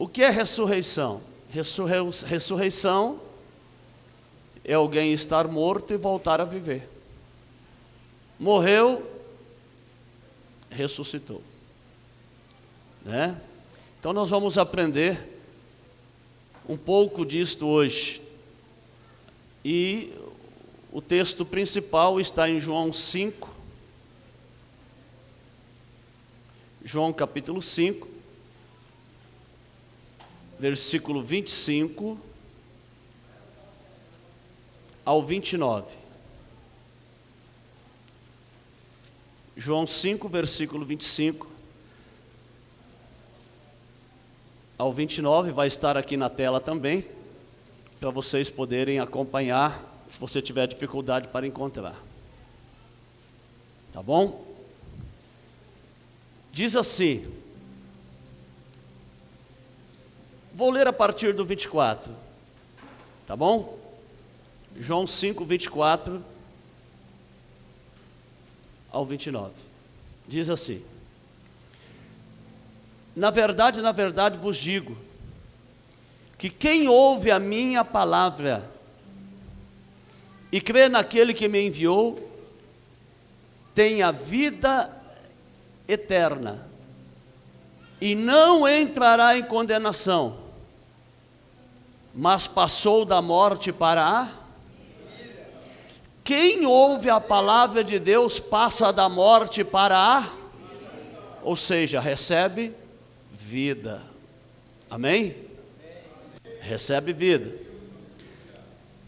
O que é ressurreição? Ressurreição é alguém estar morto e voltar a viver. Morreu, ressuscitou, né? Então nós vamos aprender um pouco disto hoje. E o texto principal está em João 5. João capítulo 5, versículo 25 ao 29. João 5, versículo 25 ao 29, vai estar aqui na tela também, para vocês poderem acompanhar, se você tiver dificuldade para encontrar. Tá bom? Diz assim, vou ler a partir do 24, tá bom? João 5, 24 ao 29, diz assim: na verdade vos digo, que quem ouve a minha palavra e crê naquele que me enviou, tem a vida eterna, e não entrará em condenação, mas passou da morte para a... Quem ouve a palavra de Deus passa da morte para a... Ou seja, recebe vida. Amém? Recebe vida.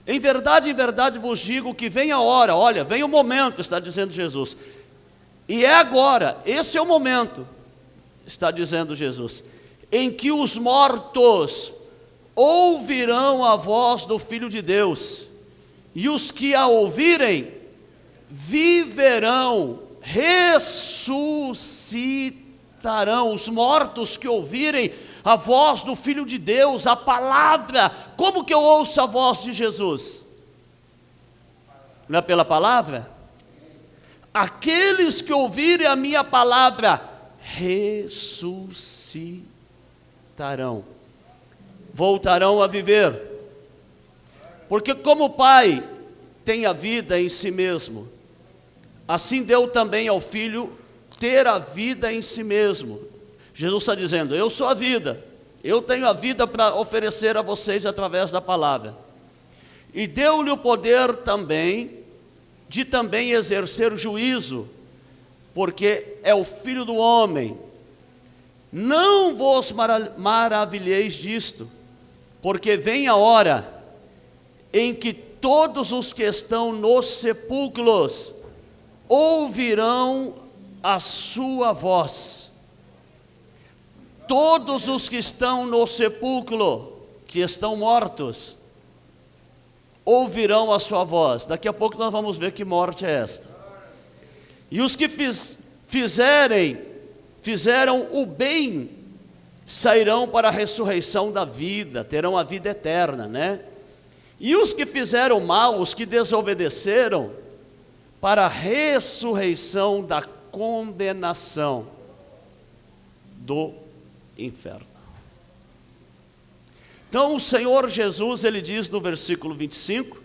Em verdade vos digo que vem a hora, olha, vem o momento, está dizendo Jesus. E é agora, esse é o momento, está dizendo Jesus, em que os mortos ouvirão a voz do Filho de Deus, e os que a ouvirem viverão, ressuscitarão. Os mortos que ouvirem a voz do Filho de Deus, a palavra. Como que eu ouço a voz de Jesus? Não é pela palavra? Aqueles que ouvirem a minha palavra ressuscitarão, voltarão a viver. Porque como o Pai tem a vida em si mesmo, assim deu também ao Filho ter a vida em si mesmo. Jesus está dizendo, eu sou a vida, eu tenho a vida para oferecer a vocês através da palavra. E deu-lhe o poder também, de também exercer o juízo, porque é o Filho do homem. Não vos maravilheis disto, porque vem a hora em que todos os que estão nos sepulcros ouvirão a sua voz. Todos os que estão no sepulcro, que estão mortos, ouvirão a sua voz. Daqui a pouco nós vamos ver que morte é esta. E os que fizeram o bem, sairão para a ressurreição da vida, terão a vida eterna, né? E os que fizeram mal, os que desobedeceram, para a ressurreição da condenação do inferno. Então o Senhor Jesus, ele diz no versículo 25,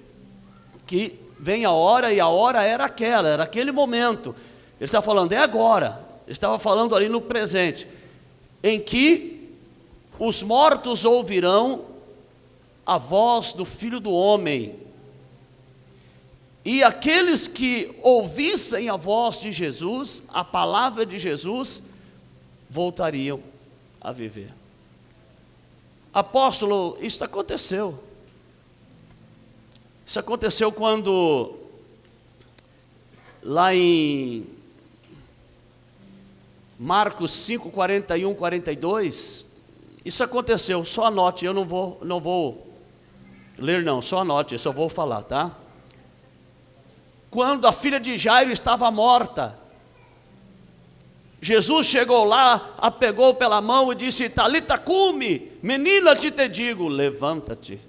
que vem a hora, e a hora era aquele momento. Ele está falando, é agora. Ele estava falando ali no presente, em que os mortos ouvirão a voz do Filho do homem. E aqueles que ouvissem a voz de Jesus, a palavra de Jesus, voltariam a viver. Apóstolo, isso aconteceu. Isso aconteceu quando, lá em Marcos 5, 41, 42, isso aconteceu, só anote, eu não vou ler não, só anote, eu só vou falar, tá? Quando a filha de Jairo estava morta, Jesus chegou lá, a pegou pela mão e disse, Talita cumi, menina, te digo, levanta-te.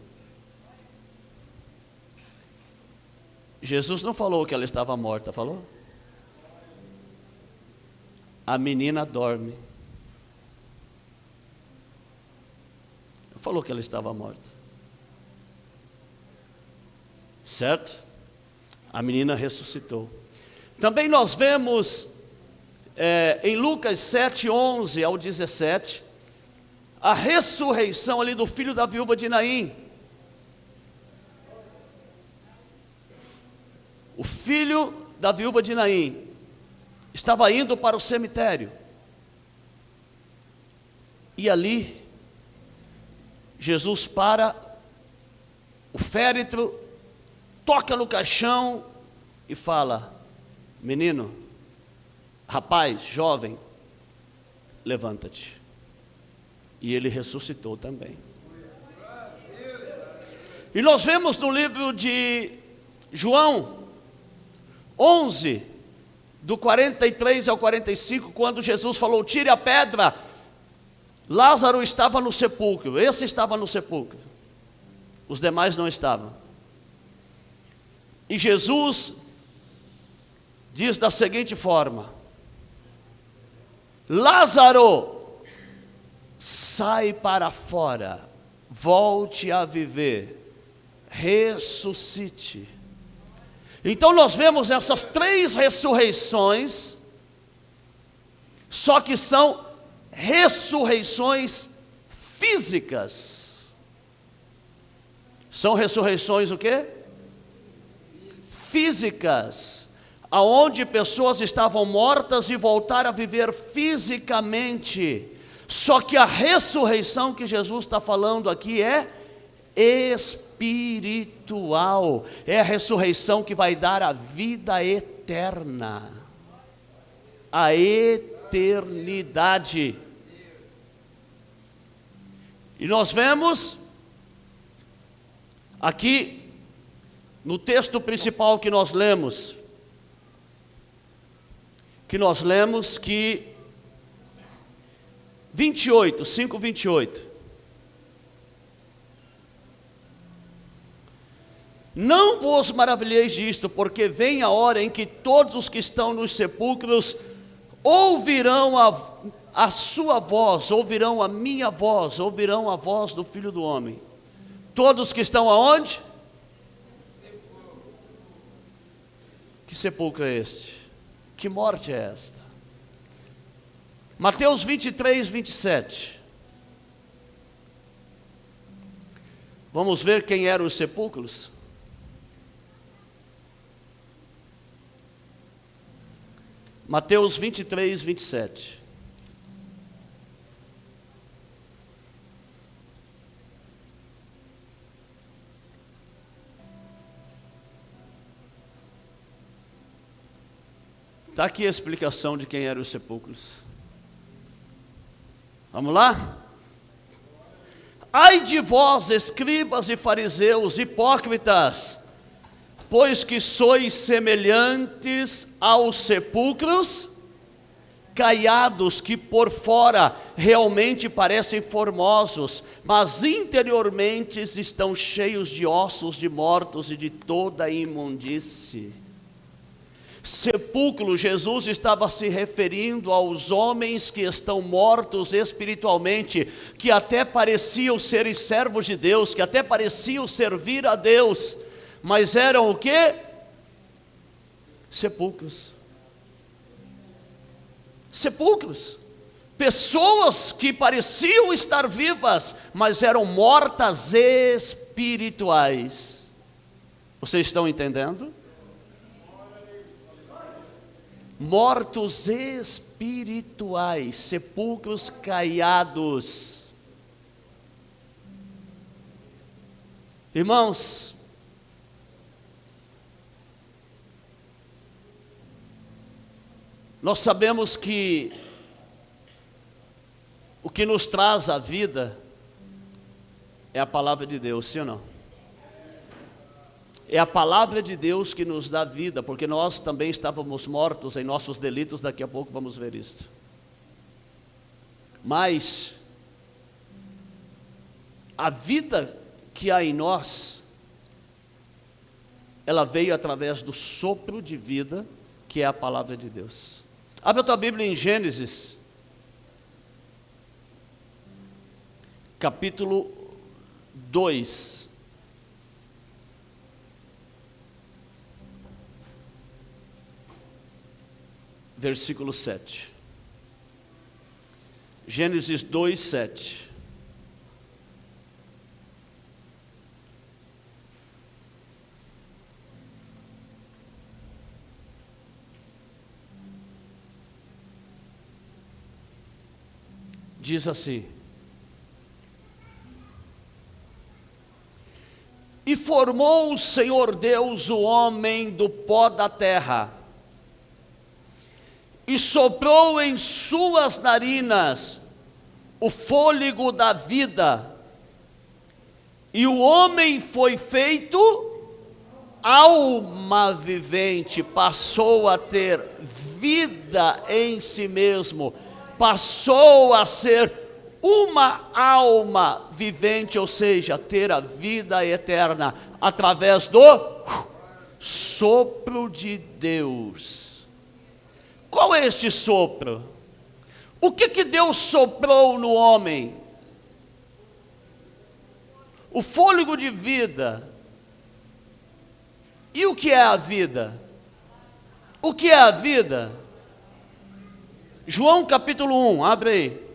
Jesus não falou que ela estava morta, falou? A menina dorme. falou que ela estava morta. Certo? A menina ressuscitou. Também nós vemos em Lucas 7, 11 ao 17, a ressurreição ali do filho da viúva de Naim. O filho da viúva de Naim estava indo para o cemitério. E ali, Jesus para o féretro, toca no caixão e fala: menino, rapaz, jovem, levanta-te. E ele ressuscitou também. E nós vemos no livro de João 11, do 43 ao 45, quando Jesus falou: tire a pedra. Lázaro estava no sepulcro, esse estava no sepulcro, os demais não estavam. E Jesus diz da seguinte forma: Lázaro, sai para fora, volte a viver, ressuscite. Então nós vemos essas 3 ressurreições, só que são ressurreições físicas. São ressurreições o quê? Físicas, aonde pessoas estavam mortas e voltaram a viver fisicamente. Só que a ressurreição que Jesus está falando aqui é espiritual. É a ressurreição que vai dar a vida eterna, a eternidade. E nós vemos aqui no texto principal que nós lemos, que 28, 5:28. Não vos maravilheis disto, porque vem a hora em que todos os que estão nos sepulcros ouvirão a sua voz, ouvirão a minha voz, ouvirão a voz do Filho do Homem. Todos que estão aonde? Que sepulcro é este? Que morte é esta? Mateus 23, 27. Vamos ver quem eram os sepulcros? Mateus 23, 27. Está aqui a explicação de quem eram os sepulcros. Vamos lá? Ai de vós, escribas e fariseus, hipócritas, pois que sois semelhantes aos sepulcros caiados, que por fora realmente parecem formosos, mas interiormente estão cheios de ossos de mortos e de toda a imundície. Sepulcro, Jesus estava se referindo aos homens que estão mortos espiritualmente, que até pareciam serem servos de Deus, que até pareciam servir a Deus, mas eram o quê? Sepulcros. Sepulcros. Pessoas que pareciam estar vivas, mas eram mortas espirituais. Vocês estão entendendo? Mortos espirituais, sepulcros caiados. Irmãos, nós sabemos que o que nos traz a vida é a palavra de Deus, sim ou não? É a palavra de Deus que nos dá vida, porque nós também estávamos mortos em nossos delitos, daqui a pouco vamos ver isto. Mas a vida que há em nós, ela veio através do sopro de vida, que é a palavra de Deus. Abre a tua Bíblia em Gênesis, capítulo 2. Versículo 7. Gênesis 2, 7. Diz assim: e formou o Senhor Deus o homem do pó da terra, e soprou em suas narinas o fôlego da vida, e o homem foi feito alma vivente, passou a ter vida em si mesmo, passou a ser uma alma vivente, ou seja, ter a vida eterna, através do sopro de Deus. Qual é este sopro? O que Deus soprou no homem? O fôlego de vida. E o que é a vida? O que é a vida? João capítulo 1, abre aí.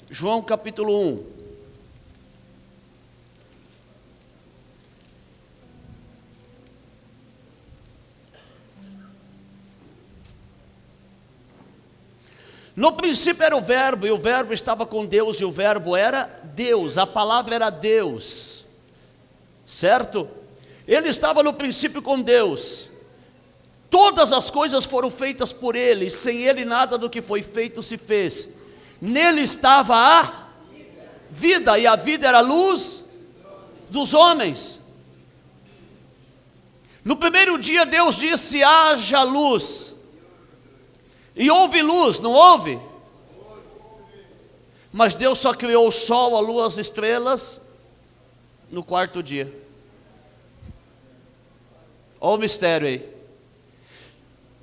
João capítulo 1. No princípio era o verbo, e o verbo estava com Deus, e o verbo era Deus, a palavra era Deus, certo? Ele estava no princípio com Deus, todas as coisas foram feitas por Ele, e sem Ele nada do que foi feito se fez. Nele estava a vida, e a vida era a luz dos homens. No primeiro dia Deus disse: haja luz, e houve luz, não houve? Mas Deus só criou o sol, a lua, as estrelas no quarto dia. Olha o mistério aí.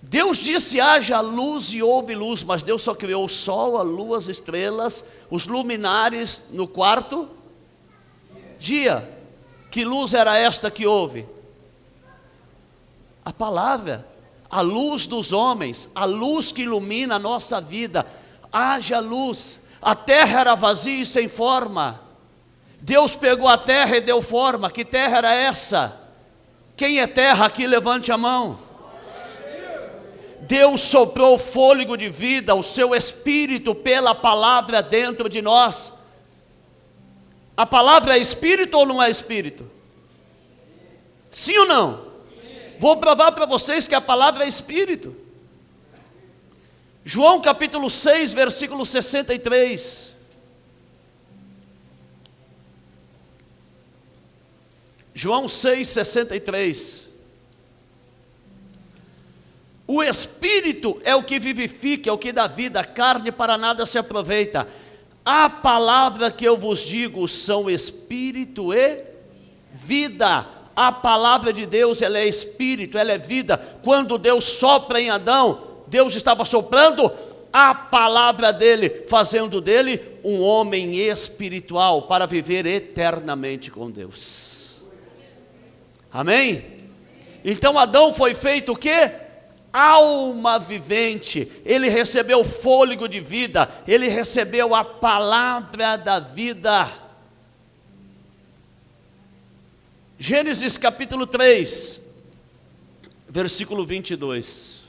Deus disse: haja luz, e houve luz, mas Deus só criou o sol, a lua, as estrelas, os luminares no quarto dia. Que luz era esta que houve? A palavra, a luz dos homens, a luz que ilumina a nossa vida. Haja luz. A terra era vazia e sem forma. Deus pegou a terra e deu forma. Que terra era essa? Quem é terra aqui, levante a mão. Deus soprou o fôlego de vida, o seu espírito, pela palavra dentro de nós. A palavra é espírito ou não é espírito? Sim ou não? Sim. Vou provar para vocês que a palavra é espírito. João capítulo 6, versículo 63. João 6, 63. O Espírito é o que vivifica, é o que dá vida, a carne para nada se aproveita. A palavra que eu vos digo são Espírito e vida. A palavra de Deus, ela é Espírito, ela é vida. Quando Deus sopra em Adão, Deus estava soprando a palavra dele, fazendo dele um homem espiritual, para viver eternamente com Deus. Amém? Então Adão foi feito o quê? Alma vivente. Ele recebeu fôlego de vida, ele recebeu a palavra da vida. Gênesis capítulo 3, versículo 22.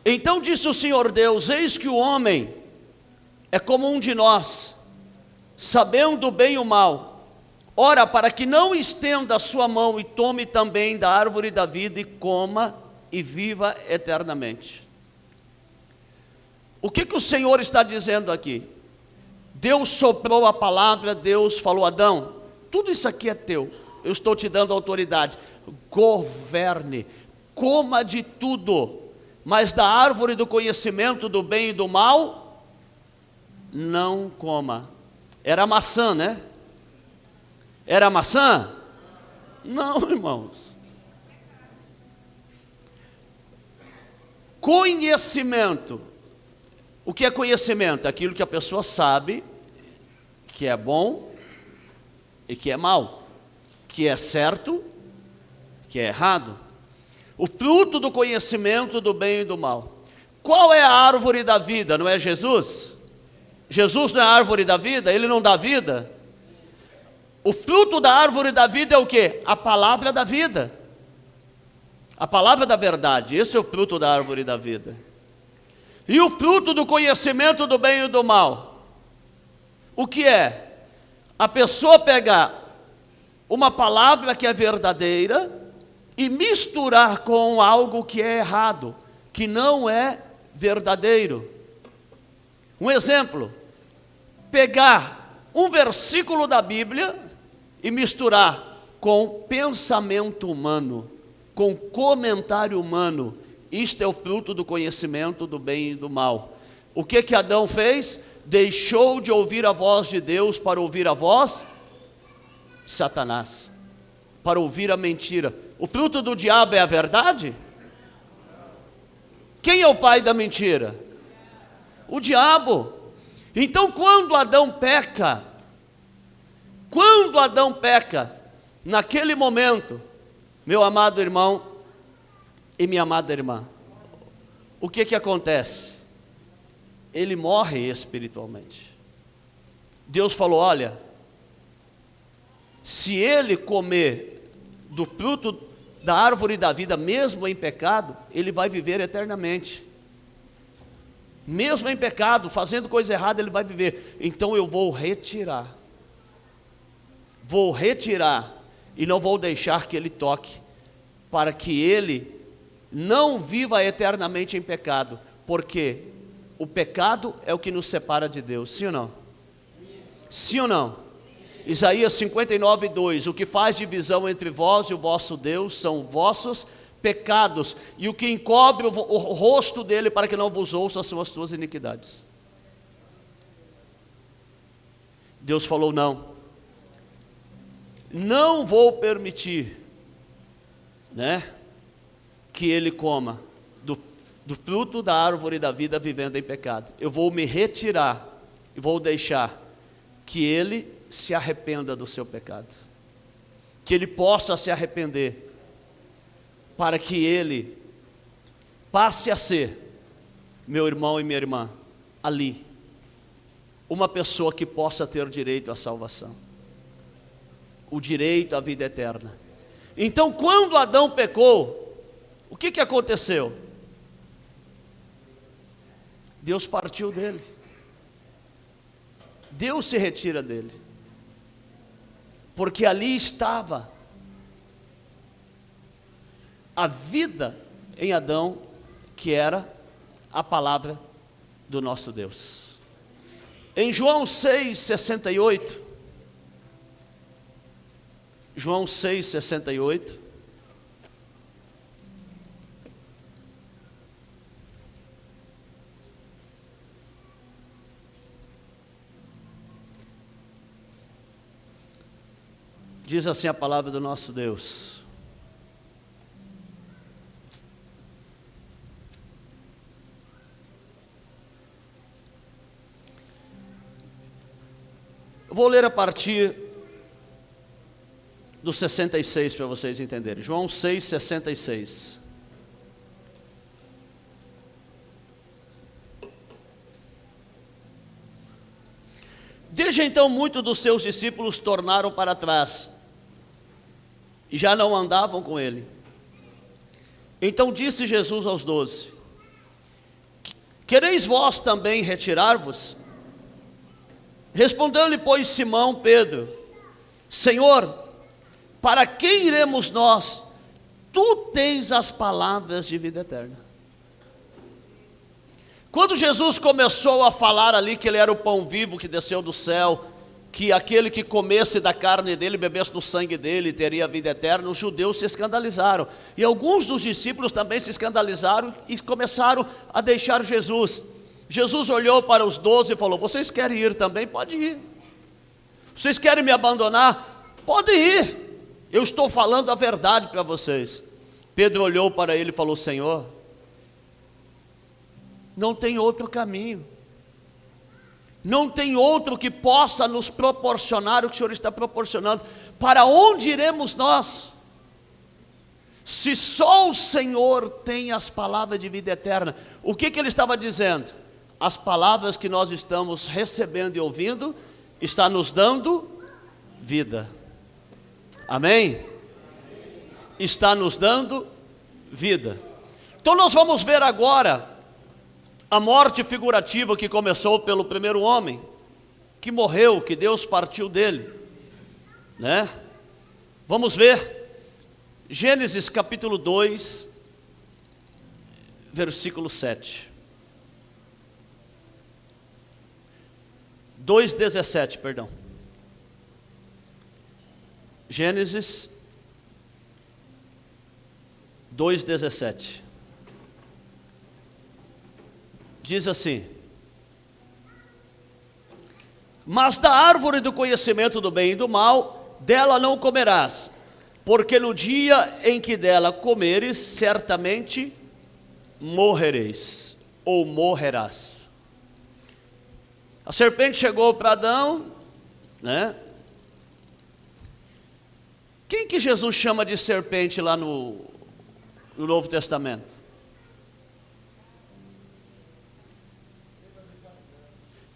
Então disse o Senhor Deus: eis que o homem é como um de nós, sabendo o bem e o mal. Ora, para que não estenda a sua mão e tome também da árvore da vida e coma e viva eternamente. O que o Senhor está dizendo aqui? Deus soprou a palavra, Deus falou: Adão, tudo isso aqui é teu, eu estou te dando autoridade, governe, coma de tudo, mas da árvore do conhecimento do bem e do mal, não coma. Era maçã, né? Era maçã? Não, irmãos. Conhecimento. O que é conhecimento? Aquilo que a pessoa sabe que é bom e que é mal, que é certo, que é errado. O fruto do conhecimento do bem e do mal. Qual é a árvore da vida? Não é Jesus? Jesus não é a árvore da vida? Ele não dá vida? O fruto da árvore da vida é o quê? A palavra da vida. A palavra da verdade. Esse é o fruto da árvore da vida. E o fruto do conhecimento do bem e do mal? O que é? A pessoa pegar uma palavra que é verdadeira e misturar com algo que é errado, que não é verdadeiro. Um exemplo: pegar um versículo da Bíblia e misturar com pensamento humano, com comentário humano. Isto é o fruto do conhecimento do bem e do mal. O que Adão fez? Deixou de ouvir a voz de Deus para ouvir a voz de Satanás, para ouvir a mentira. O fruto do diabo é a verdade? Quem é o pai da mentira? O diabo. Então, quando Adão peca, naquele momento, meu amado irmão e minha amada irmã, o que acontece? Ele morre espiritualmente. Deus falou: olha, se ele comer do fruto da árvore da vida, mesmo em pecado, ele vai viver eternamente. Mesmo em pecado, fazendo coisa errada, ele vai viver. Então eu vou retirar e não vou deixar que ele toque, para que ele não viva eternamente em pecado, porque o pecado é o que nos separa de Deus. Sim ou não? Sim ou não? Isaías 59:2: o que faz divisão entre vós e o vosso Deus são vossos pecados, e o que encobre o rosto dele para que não vos ouça são as tuas iniquidades. Deus falou: não vou permitir, que ele coma do fruto da árvore da vida vivendo em pecado. Eu vou me retirar e vou deixar que ele se arrependa do seu pecado, que ele possa se arrepender, para que ele passe a ser, meu irmão e minha irmã, ali, uma pessoa que possa ter direito à salvação, o direito à vida eterna. Então, quando Adão pecou, o que aconteceu? Deus partiu dele. Deus se retira dele, porque ali estava a vida em Adão, que era a palavra do nosso Deus. Em João 6,68, João 6,68, diz assim a palavra do nosso Deus: eu vou ler a partir do 66 para vocês entenderem. João 6,66. Desde então, muitos dos seus discípulos tornaram para trás e já não andavam com ele. Então disse Jesus aos 12: quereis vós também retirar-vos? Respondeu-lhe, pois, Simão Pedro: Senhor, para quem iremos nós? Tu tens as palavras de vida eterna. Quando Jesus começou a falar ali que ele era o pão vivo que desceu do céu, que aquele que comesse da carne dele, bebesse do sangue dele, teria vida eterna, os judeus se escandalizaram. E alguns dos discípulos também se escandalizaram e começaram a deixar Jesus. Jesus olhou para os 12 e falou: vocês querem ir também? Pode ir. Vocês querem me abandonar? Podem ir. Eu estou falando a verdade para vocês. Pedro olhou para ele e falou: Senhor, não tem outro caminho. Não tem outro que possa nos proporcionar o que o Senhor está proporcionando. Para onde iremos nós? Se só o Senhor tem as palavras de vida eterna. O que ele estava dizendo? As palavras que nós estamos recebendo e ouvindo está nos dando vida. Amém? Está nos dando vida. Então nós vamos ver agora a morte figurativa que começou pelo primeiro homem, que morreu, que Deus partiu dele, né? Vamos ver Gênesis capítulo 2, versículo 7. 2:17, perdão. Gênesis 2:17. Diz assim: mas da árvore do conhecimento do bem e do mal, dela não comerás, porque no dia em que dela comeres, certamente morrereis, ou morrerás. A serpente chegou para Adão, né? Quem que Jesus chama de serpente lá no Novo Testamento?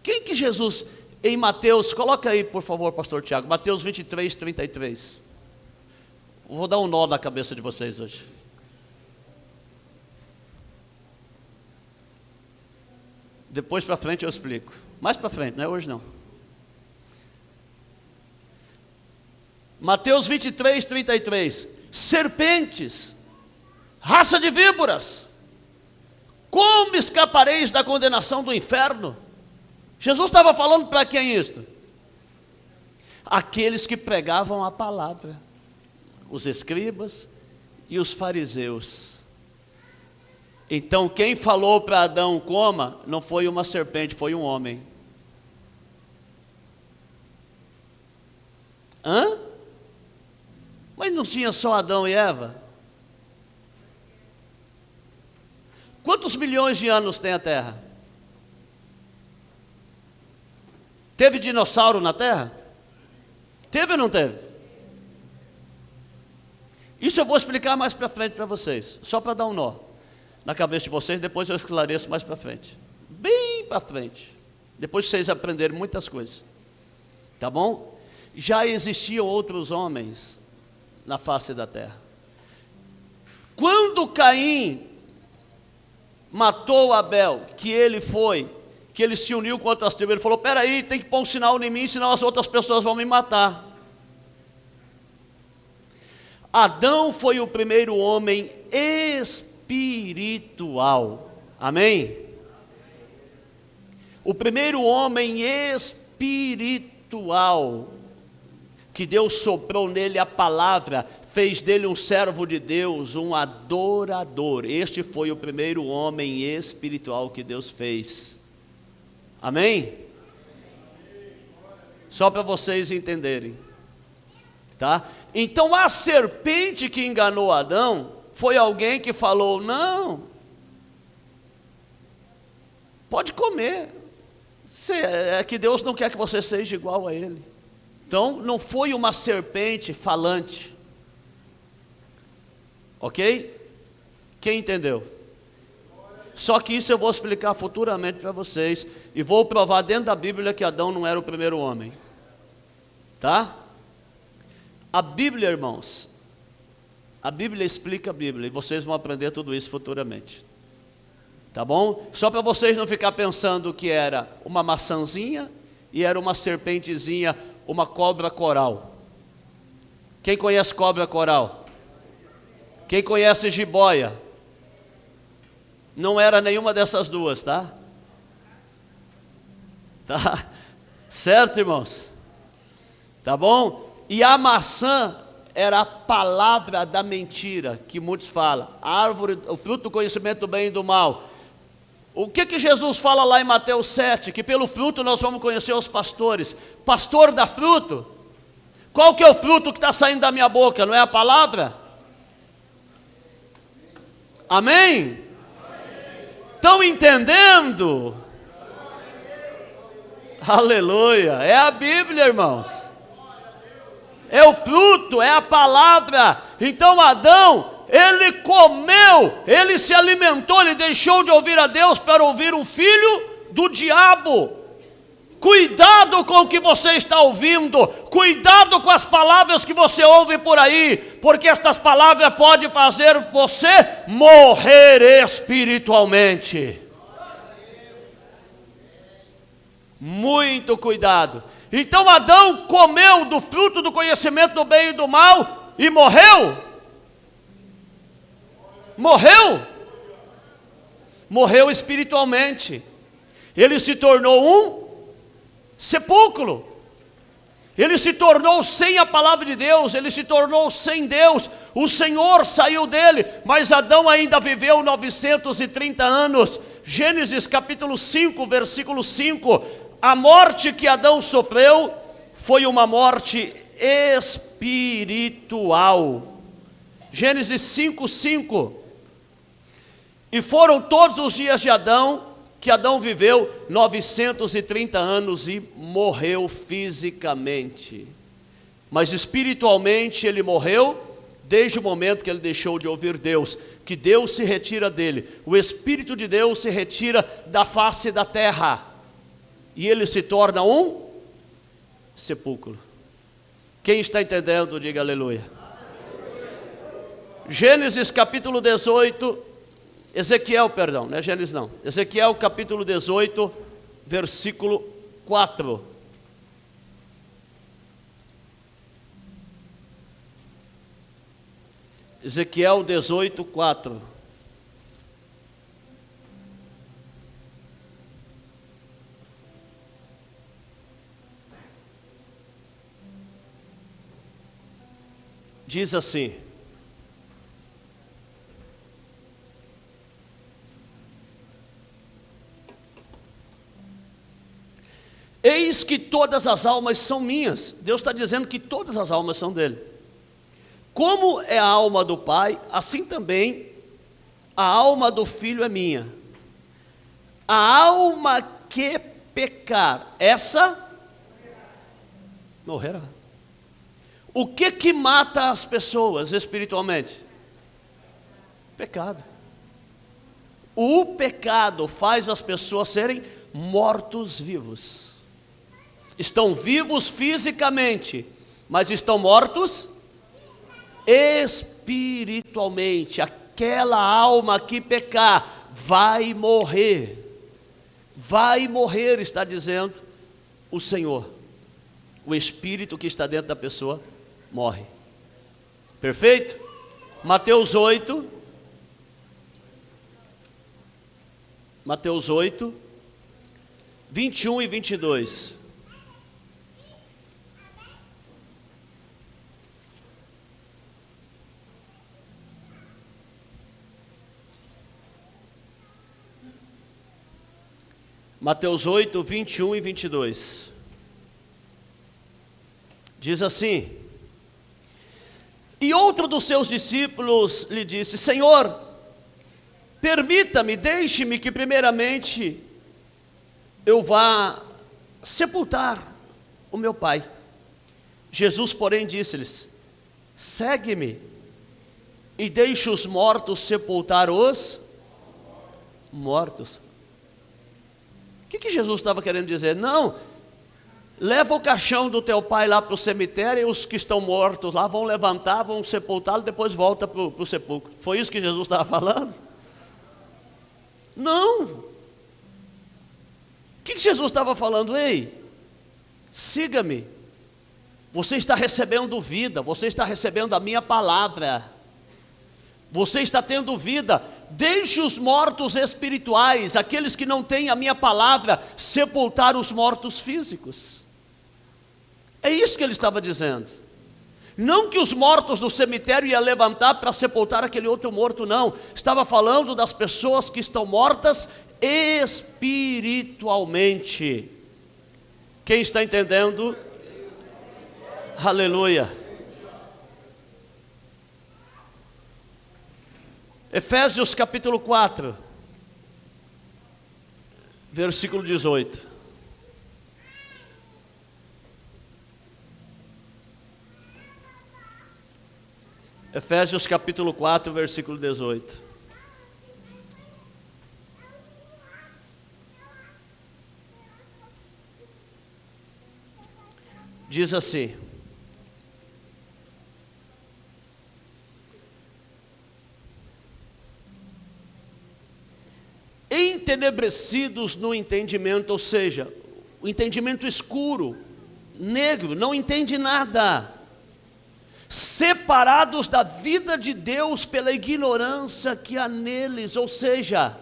Quem que Jesus, em Mateus, coloca aí por favor, pastor Tiago, Mateus 23, 33. Vou dar um nó na cabeça de vocês hoje. Depois para frente eu explico. Mais para frente, não é hoje não. Mateus 23, 33. Serpentes, raça de víboras, como escapareis da condenação do inferno? Jesus estava falando para quem isto? Aqueles que pregavam a palavra, os escribas e os fariseus. Então quem falou para Adão coma, não foi uma serpente, foi um homem. Hã? Mas não tinha só Adão e Eva? Quantos milhões de anos tem a Terra? Teve dinossauro na Terra? Teve ou não teve? Isso eu vou explicar mais para frente para vocês, só para dar um nó na cabeça de vocês, depois eu esclareço mais para frente. Bem para frente. Depois vocês aprenderem muitas coisas. Tá bom? Já existiam outros homens na face da terra. Quando Caim matou Abel, que ele se uniu com outras tribos, ele falou: peraí, tem que pôr um sinal em mim, senão as outras pessoas vão me matar. Adão foi o primeiro homem espiritual, amém? O primeiro homem espiritual, que Deus soprou nele a palavra, fez dele um servo de Deus, um adorador. Este foi o primeiro homem espiritual que Deus fez. Amém? Só para vocês entenderem, tá? Então a serpente que enganou Adão foi alguém que falou: não, pode comer, é que Deus não quer que você seja igual a ele. Então não foi uma serpente falante, ok? Quem entendeu? Só que isso eu vou explicar futuramente para vocês, e vou provar dentro da Bíblia que Adão não era o primeiro homem, tá? A Bíblia, irmãos, a Bíblia explica a Bíblia, e vocês vão aprender tudo isso futuramente, tá bom? Só para vocês não ficar pensando que era uma maçãzinha e era uma serpentezinha, uma cobra coral. Quem conhece cobra coral? Quem conhece jiboia? Não era nenhuma dessas duas, tá? Tá? Certo, irmãos? Tá bom? E a maçã era a palavra da mentira, que muitos falam. A árvore, o fruto do conhecimento do bem e do mal. O que Jesus fala lá em Mateus 7? Que pelo fruto nós vamos conhecer os pastores. Pastor dá fruto. Qual que é o fruto que está saindo da minha boca? Não é a palavra? Amém? Estão entendendo? Aleluia. É a Bíblia, irmãos. É o fruto, é a palavra. Então Adão, ele comeu, ele se alimentou, ele deixou de ouvir a Deus para ouvir um filho do diabo. Cuidado com o que você está ouvindo, cuidado com as palavras que você ouve por aí, porque estas palavras podem fazer você morrer espiritualmente. Muito cuidado. Então Adão comeu do fruto do conhecimento do bem e do mal e morreu. Morreu espiritualmente. Ele se tornou um sepulcro. Ele se tornou sem a palavra de Deus, ele se tornou sem Deus. O Senhor saiu dele, mas Adão ainda viveu 930 anos. Gênesis capítulo 5, versículo 5. A morte que Adão sofreu foi uma morte espiritual. Gênesis 5, 5. E foram todos os dias de Adão, que Adão viveu 930 anos e morreu fisicamente. Mas espiritualmente ele morreu desde o momento que ele deixou de ouvir Deus, que Deus se retira dele. O Espírito de Deus se retira da face da terra e ele se torna um sepulcro. Quem está entendendo, diga aleluia. Gênesis capítulo 18, Ezequiel capítulo 18, versículo 4. Ezequiel 18, 4. Diz assim: eis que todas as almas são minhas. Deus está dizendo que todas as almas são dele. Como é a alma do Pai, assim também a alma do Filho é minha. A alma que pecar, essa morrerá. O que mata as pessoas espiritualmente? Pecado. O pecado faz as pessoas serem mortos-vivos. Estão vivos fisicamente, mas estão mortos espiritualmente. Aquela alma que pecar vai morrer. Vai morrer, está dizendo o Senhor. O espírito que está dentro da pessoa morre. Perfeito? Mateus 8, 21 e 22. Mateus 8, 21 e 22. Diz assim: e outro dos seus discípulos lhe disse: Senhor, permita-me, deixe-me que primeiramente eu vá sepultar o meu pai. Jesus, porém, disse-lhes: segue-me e deixe os mortos sepultar os mortos. O que Jesus estava querendo dizer? Não, leva o caixão do teu pai lá para o cemitério, e os que estão mortos lá vão levantar, vão sepultá-lo, depois volta para o sepulcro. Foi isso que Jesus estava falando? Não. O que Jesus estava falando? Ei, siga-me. Você está recebendo vida, você está recebendo a minha palavra. Você está tendo vida, deixe os mortos espirituais, aqueles que não têm a minha palavra, sepultar os mortos físicos. É isso que ele estava dizendo. Não que os mortos do cemitério iam levantar para sepultar aquele outro morto, não. Estava falando das pessoas que estão mortas espiritualmente. Quem está entendendo? Aleluia. Efésios capítulo 4, versículo 18. Efésios capítulo 4, versículo 18. Diz assim: entenebrecidos no entendimento, ou seja, o entendimento escuro, negro, não entende nada, separados da vida de Deus pela ignorância que há neles, ou seja,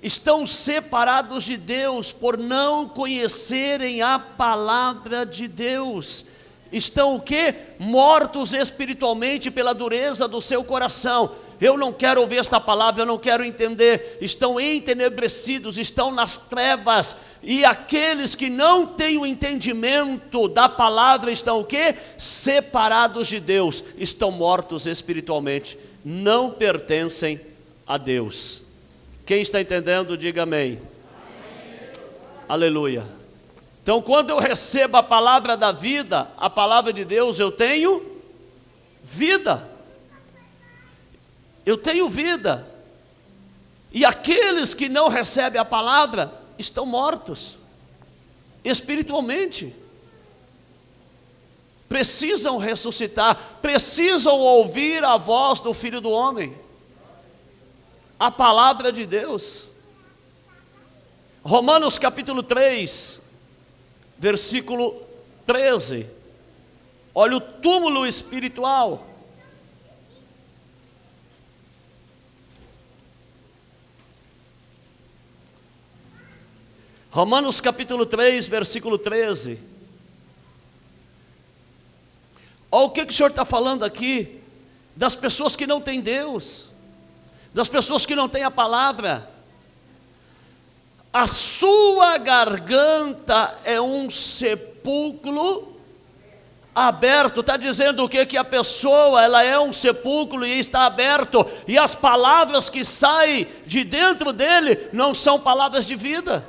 estão separados de Deus por não conhecerem a palavra de Deus. Estão o quê? Mortos espiritualmente pela dureza do seu coração. Eu não quero ouvir esta palavra, eu não quero entender. Estão entenebrecidos, estão nas trevas. E aqueles que não têm o entendimento da palavra estão o quê? Separados de Deus, estão mortos espiritualmente, não pertencem a Deus. Quem está entendendo, diga amém. Amém. Aleluia. Então, quando eu recebo a palavra da vida, a palavra de Deus, eu tenho vida. Eu tenho vida. E aqueles que não recebem a palavra estão mortos espiritualmente. Precisam ressuscitar, precisam ouvir a voz do Filho do Homem, a palavra de Deus. Romanos capítulo 3, versículo 13. Olha o túmulo espiritual. Romanos capítulo 3, versículo 13. Olha o que o Senhor está falando aqui, das pessoas que não têm Deus, das pessoas que não têm a palavra. A sua garganta é um sepulcro aberto. Está dizendo o que? Que a pessoa, ela é um sepulcro e está aberto, e as palavras que saem de dentro dele não são palavras de vida.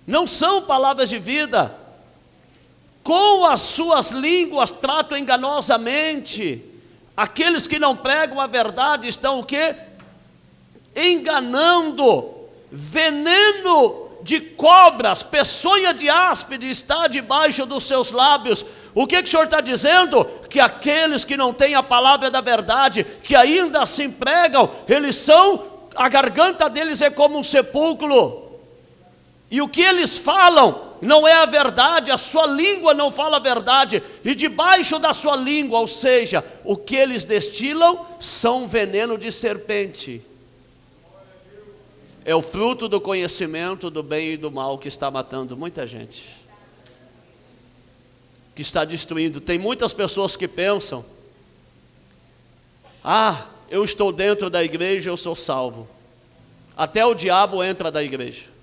Não são palavras de vida. Com as suas línguas tratam enganosamente. Aqueles que não pregam a verdade estão o quê? Enganando. Veneno de cobras, peçonha de áspide está debaixo dos seus lábios. O que o Senhor está dizendo? Que aqueles que não têm a palavra da verdade, que ainda assim pregam, eles são, a garganta deles é como um sepulcro. E o que eles falam não é a verdade, a sua língua não fala a verdade, e debaixo da sua língua, ou seja, o que eles destilam são veneno de serpente. É o fruto do conhecimento do bem e do mal que está matando muita gente, que está destruindo. Tem muitas pessoas que pensam: eu estou dentro da igreja, eu sou salvo. Até o diabo entra da igreja.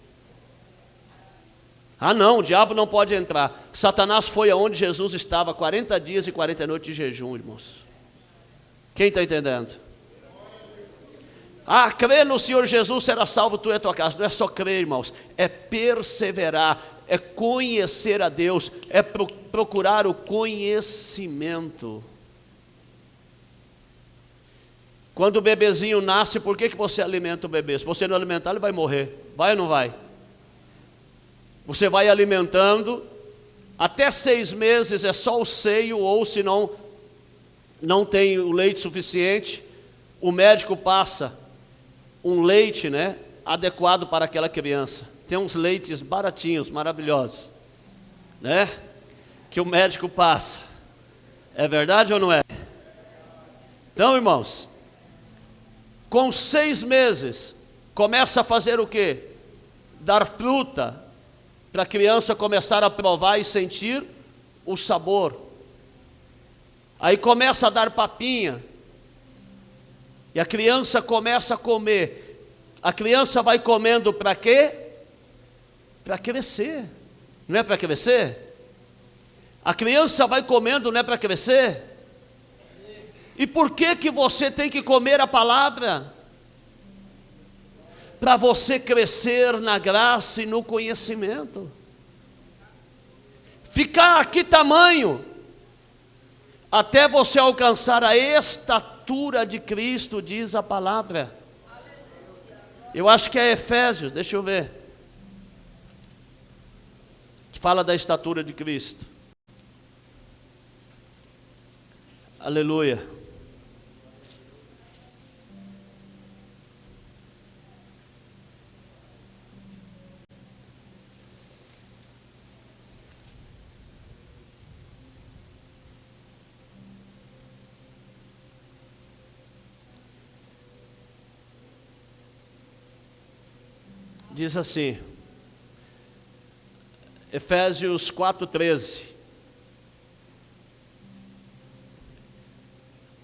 Não, o diabo não pode entrar. Satanás foi aonde Jesus estava, 40 dias e 40 noites de jejum, irmãos. Quem está entendendo? Crê no Senhor Jesus, será salvo tu e a tua casa. Não é só crer, irmãos, é perseverar, é conhecer a Deus, é procurar o conhecimento. Quando o bebezinho nasce, por que você alimenta o bebê? Se você não alimentar, ele vai morrer. Vai ou não vai? Você vai alimentando, até 6 meses é só o seio, ou se não tem o leite suficiente, o médico passa um leite, adequado para aquela criança. Tem uns leites baratinhos, maravilhosos, que o médico passa. É verdade ou não é? Então, irmãos, Com 6 meses, começa a fazer o quê? Dar fruta, para a criança começar a provar e sentir o sabor. Aí começa a dar papinha, e a criança começa a comer. A criança vai comendo para quê? Para crescer. Não é para crescer? A criança vai comendo, não é para crescer? E por que que você tem que comer a palavra? Para você crescer na graça e no conhecimento. Ficar a que tamanho? Até você alcançar a estatura de Cristo, diz a palavra. Eu acho que é Efésios, deixa eu ver. Que fala da estatura de Cristo. Aleluia. Diz assim, Efésios 4:13.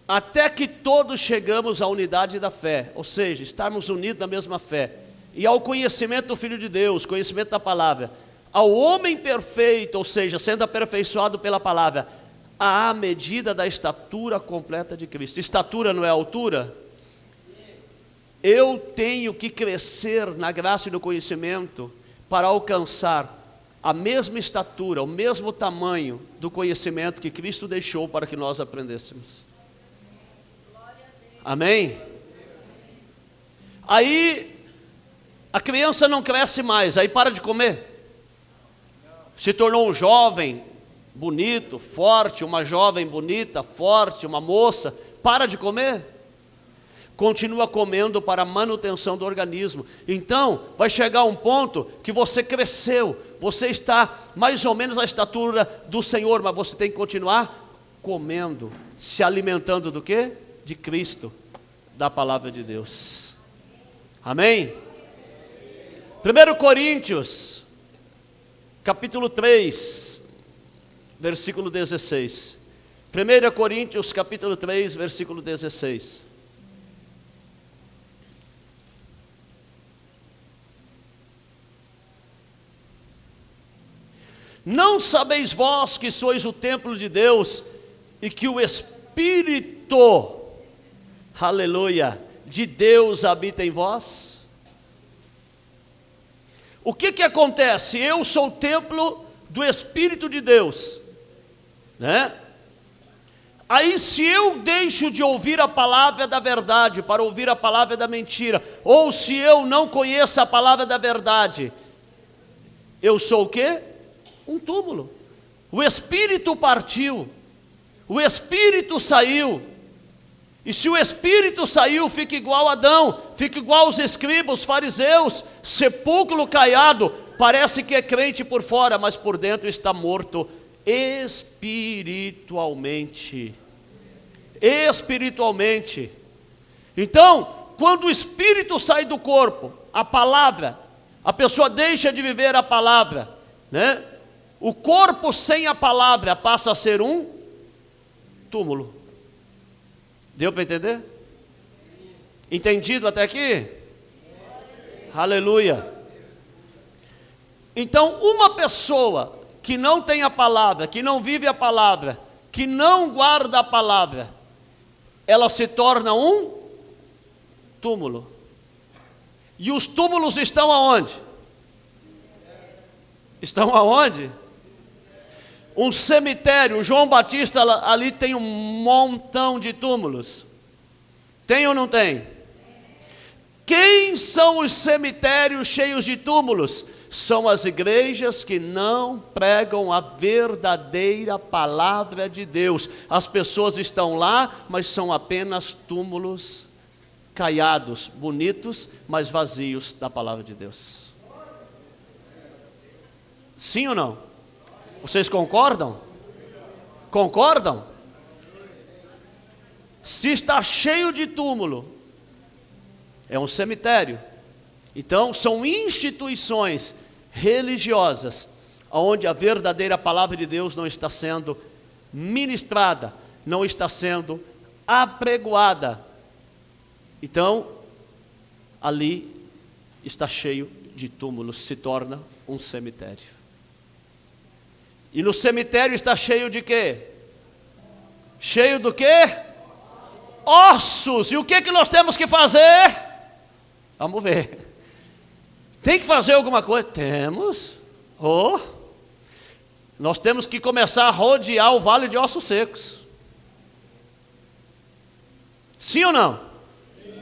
Até que todos chegamos à unidade da fé, ou seja, estarmos unidos na mesma fé, e ao conhecimento do Filho de Deus, conhecimento da palavra, ao homem perfeito, ou seja, sendo aperfeiçoado pela palavra, à medida da estatura completa de Cristo. Estatura não é altura? Eu tenho que crescer na graça e no conhecimento para alcançar a mesma estatura, o mesmo tamanho do conhecimento que Cristo deixou para que nós aprendêssemos. Amém? Aí a criança não cresce mais, aí para de comer. Se tornou um jovem bonito, forte, uma jovem bonita, forte, uma moça, para de comer. Continua comendo para a manutenção do organismo. Então, vai chegar um ponto que você cresceu, você está mais ou menos à estatura do Senhor, mas você tem que continuar comendo, se alimentando do quê? De Cristo, da palavra de Deus. Amém? 1 Coríntios, capítulo 3, versículo 16. 1 Coríntios, capítulo 3, versículo 16. Não sabeis vós que sois o templo de Deus e que o Espírito, aleluia, de Deus habita em vós? O que acontece? Eu sou o templo do Espírito de Deus, né? Aí se eu deixo de ouvir a palavra da verdade para ouvir a palavra da mentira, ou se eu não conheço a palavra da verdade, eu sou o quê? Um túmulo. O Espírito partiu, o Espírito saiu, e se o Espírito saiu, fica igual a Adão, fica igual aos escribas, os fariseus, sepulcro caiado, parece que é crente por fora, mas por dentro está morto espiritualmente. Espiritualmente. Então, quando o Espírito sai do corpo, a palavra, a pessoa deixa de viver a palavra, né? O corpo sem a palavra passa a ser um túmulo. Deu para entender? Entendido até aqui? Aleluia. Então, uma pessoa que não tem a palavra, que não vive a palavra, que não guarda a palavra, ela se torna um túmulo. E os túmulos estão aonde? Estão aonde? Um cemitério. João Batista ali tem um montão de túmulos. Tem ou não tem? Quem são os cemitérios cheios de túmulos? São as igrejas que não pregam a verdadeira palavra de Deus. As pessoas estão lá, mas são apenas túmulos caiados, bonitos, mas vazios da palavra de Deus. Sim ou não? Vocês concordam? Concordam? Se está cheio de túmulo, É um cemitério. Então, são instituições religiosas onde a verdadeira palavra de Deus não está sendo ministrada, não está sendo apregoada. Então, ali está cheio de túmulos, se torna um cemitério. E no cemitério está cheio de quê? Cheio do quê? Ossos. E o que nós temos que fazer? Vamos ver. Tem que fazer alguma coisa? Temos. Nós temos que começar a rodear o vale de ossos secos. Sim ou não? Sim.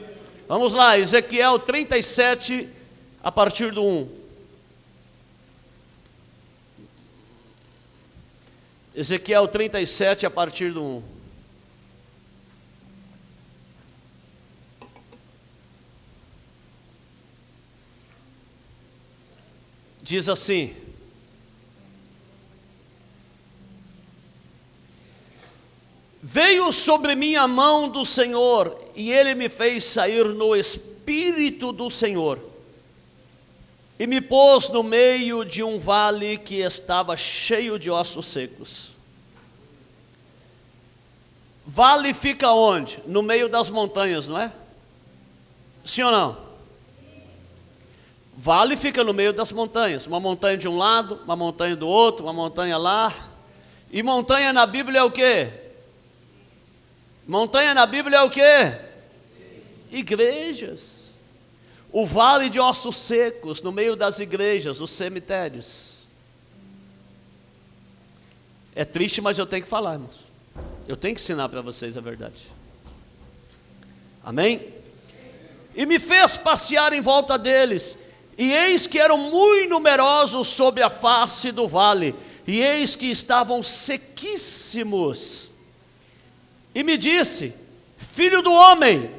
Vamos lá, Ezequiel 37, a partir do 1. Ezequiel 37, a partir do 1. Diz assim: veio sobre mim a mão do Senhor, e Ele me fez sair no Espírito do Senhor, e me pôs no meio de um vale que estava cheio de ossos secos. Vale fica onde? No meio das montanhas, não é? Sim ou não? Vale fica no meio das montanhas, uma montanha de um lado, uma montanha do outro, uma montanha lá. E montanha na Bíblia é o quê? Montanha na Bíblia é o quê? Igrejas. O vale de ossos secos, no meio das igrejas, os cemitérios. É triste, mas eu tenho que falar, irmãos. Eu tenho que ensinar para vocês a verdade. Amém? E me fez passear em volta deles. E eis que eram muito numerosos sobre a face do vale, e eis que estavam sequíssimos. E me disse: filho do homem,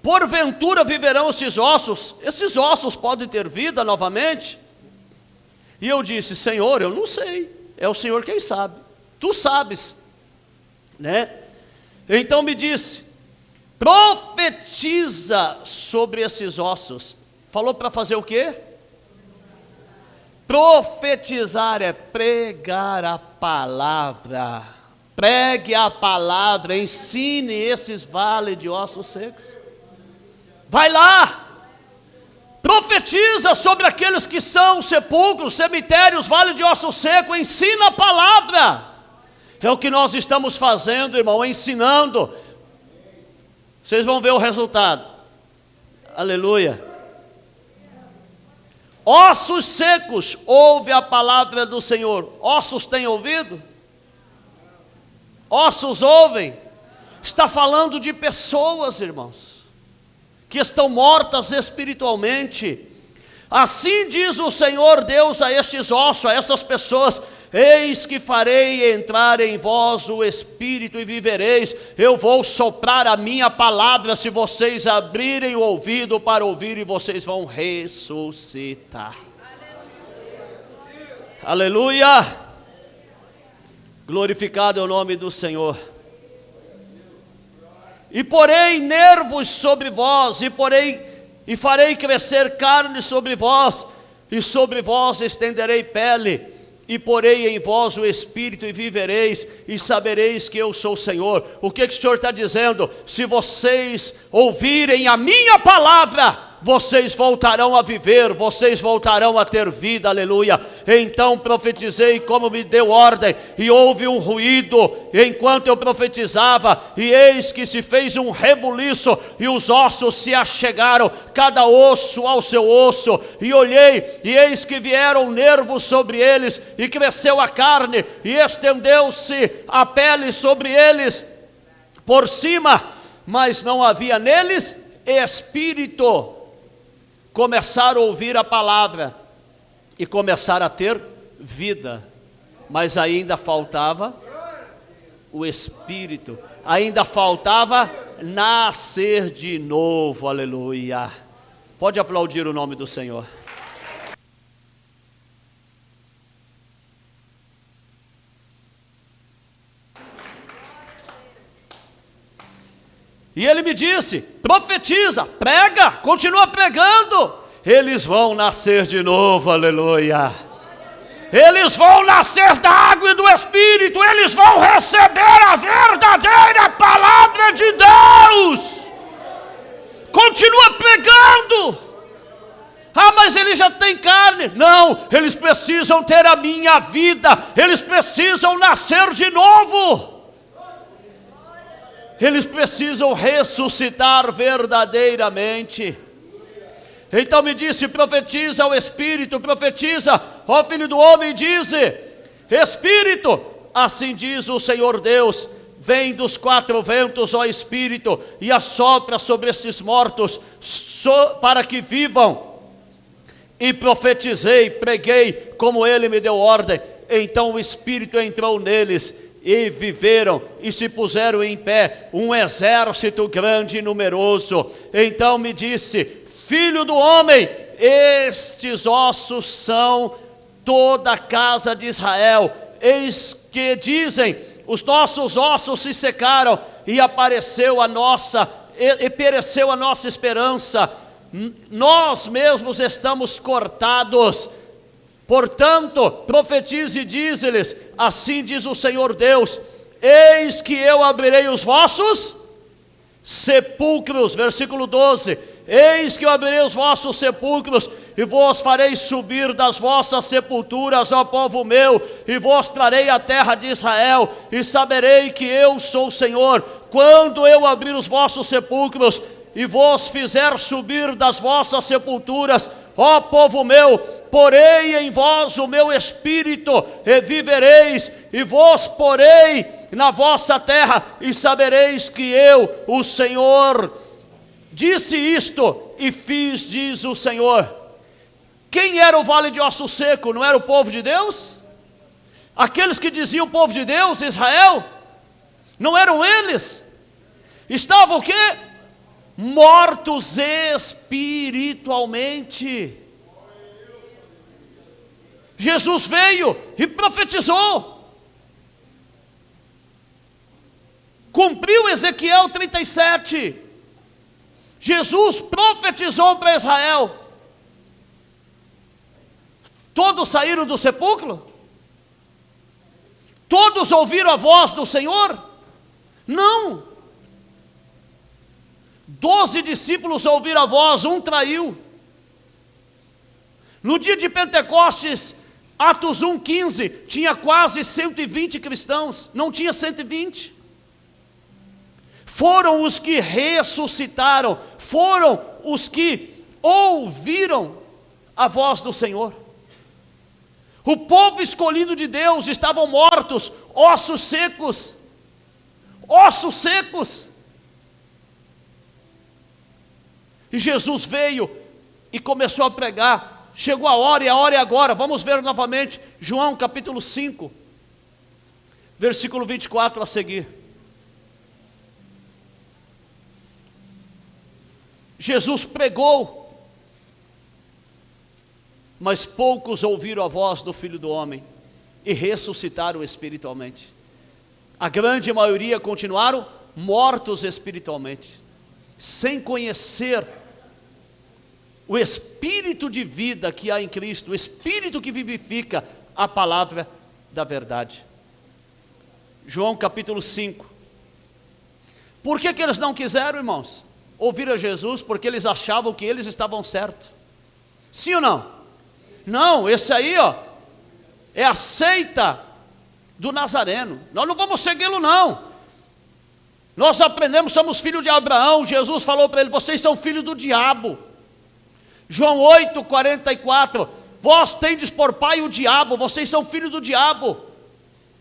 porventura viverão esses ossos? Esses ossos podem ter vida novamente? E eu disse: Senhor, eu não sei, é o Senhor quem sabe, tu sabes, né? Então me disse: profetiza sobre esses ossos. Falou para fazer o quê? Profetizar é pregar a palavra. Pregue a palavra, ensine esses vales de ossos secos. Vai lá, profetiza sobre aqueles que são sepulcros, cemitérios, vale de ossos secos, ensina a palavra. É o que nós estamos fazendo, irmão, ensinando. Vocês vão ver o resultado. Aleluia. Ossos secos, ouve a palavra do Senhor. Ossos têm ouvido? Ossos ouvem? Está falando de pessoas, irmãos, que estão mortas espiritualmente. Assim diz o Senhor Deus a estes ossos, a essas pessoas: eis que farei entrar em vós o Espírito e vivereis. Eu vou soprar a minha palavra, se vocês abrirem o ouvido para ouvir, e vocês vão ressuscitar. Aleluia! Aleluia! Glorificado é o nome do Senhor. E porei nervos sobre vós, e farei crescer carne sobre vós, e sobre vós estenderei pele, e porei em vós o Espírito e vivereis, e sabereis que eu sou o Senhor. O que o Senhor está dizendo? Se vocês ouvirem a minha palavra, vocês voltarão a viver, vocês voltarão a ter vida, aleluia. Então profetizei como me deu ordem, e houve um ruído enquanto eu profetizava, e eis que se fez um rebuliço, e os ossos se achegaram, cada osso ao seu osso, e olhei, e eis que vieram nervos sobre eles, e cresceu a carne, e estendeu-se a pele sobre eles por cima, mas não havia neles espírito. Começaram a ouvir a palavra e começaram a ter vida, mas ainda faltava o Espírito, ainda faltava nascer de novo, aleluia. Pode aplaudir o nome do Senhor. E ele me disse: profetiza, prega, continua pregando. Eles vão nascer de novo, aleluia. Eles vão nascer da água e do Espírito. Eles vão receber a verdadeira palavra de Deus. Continua pregando. Ah, mas ele já tem carne. Não, eles precisam ter a minha vida. Eles precisam nascer de novo. Eles precisam ressuscitar verdadeiramente. Então me disse: profetiza ao Espírito, profetiza, ó filho do homem, dize: Espírito, assim diz o Senhor Deus, vem dos quatro ventos, ó Espírito, e assopra sobre esses mortos, para que vivam. E profetizei, preguei, como ele me deu ordem. Então o Espírito entrou neles, e viveram, e se puseram em pé, um exército grande e numeroso. Então me disse: filho do homem, estes ossos são toda a casa de Israel. Eis que dizem: os nossos ossos se secaram, e pereceu a nossa esperança. Nós mesmos estamos cortados. Portanto, profetize e dize-lhes: assim diz o Senhor Deus, eis que eu abrirei os vossos sepulcros. Versículo 12: eis que eu abrirei os vossos sepulcros, e vos farei subir das vossas sepulturas, ó povo meu, e vos trarei a terra de Israel, e saberei que eu sou o Senhor, quando eu abrir os vossos sepulcros, e vos fizer subir das vossas sepulturas, ó povo meu, porei em vós o meu espírito, e vivereis, e vos porei na vossa terra, e sabereis que eu, o Senhor, disse isto e fiz, diz o Senhor. Quem era o vale de osso seco? Não era o povo de Deus? Aqueles que diziam povo de Deus, Israel? Não eram eles? Estavam o quê? Mortos espiritualmente. Jesus veio e profetizou. Cumpriu Ezequiel 37. Jesus profetizou para Israel. Todos saíram do sepulcro? Todos ouviram a voz do Senhor? Não. 12 discípulos ouviram a voz, um traiu. No dia de Pentecostes, Atos 1:15, tinha quase 120 cristãos, não tinha 120. Foram os que ressuscitaram, foram os que ouviram a voz do Senhor. O povo escolhido de Deus estavam mortos, ossos secos, ossos secos. E Jesus veio e começou a pregar. Chegou a hora, e a hora é agora. Vamos ver novamente, João capítulo 5, versículo 24 a seguir. Jesus pregou, mas poucos ouviram a voz do Filho do Homem e ressuscitaram espiritualmente. A grande maioria continuaram mortos espiritualmente, sem conhecer o Espírito de vida que há em Cristo, o Espírito que vivifica a palavra da verdade. João capítulo 5. Por que eles não quiseram, irmãos, ouvir a Jesus? Porque eles achavam que eles estavam certos. Sim ou não? Não, esse aí, é a seita do Nazareno. Nós não vamos segui-lo, não. Nós aprendemos, somos filhos de Abraão. Jesus falou para ele: vocês são filhos do diabo. João 8:44, vós tendes por pai o diabo, vocês são filhos do diabo.